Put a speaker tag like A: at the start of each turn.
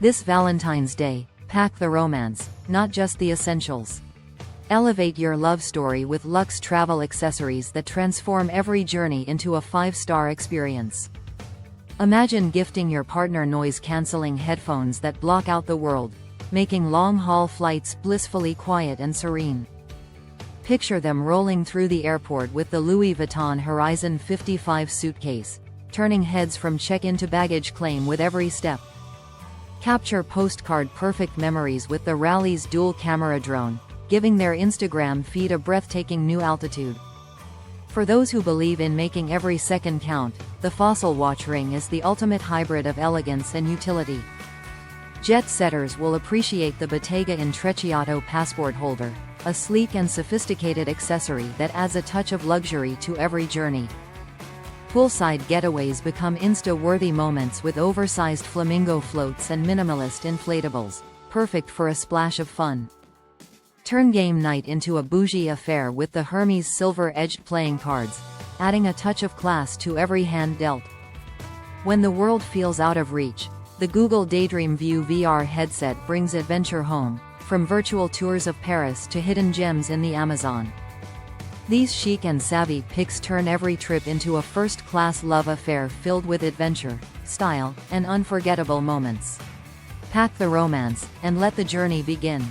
A: This Valentine's Day, pack the romance, not just the essentials. Elevate your love story with Lux Travel Accessories that transform every journey into a 5-star experience. Imagine gifting your partner noise-canceling headphones that block out the world, making long-haul flights blissfully quiet and serene. Picture them rolling through the airport with the Louis Vuitton Horizon 55 suitcase, turning heads from check-in to baggage claim with every step. Capture postcard-perfect memories with the Rally's dual-camera drone, giving their Instagram feed a breathtaking new altitude. For those who believe in making every second count, the Fossil Watch Ring is the ultimate hybrid of elegance and utility. Jet setters will appreciate the Bottega Intrecciato passport holder, a sleek and sophisticated accessory that adds a touch of luxury to every journey. Poolside getaways become Insta-worthy moments with oversized Flamingo Floats and minimalist inflatables, perfect for a splash of fun. Turn game night into a bougie affair with the Hermes silver-edged playing cards, adding a touch of class to every hand dealt. When the world feels out of reach, the Google Daydream View VR headset brings adventure home, from virtual tours of Paris to hidden gems in the Amazon. These chic and savvy picks turn every trip into a first-class love affair filled with adventure, style, and unforgettable moments. Pack the romance, and let the journey begin.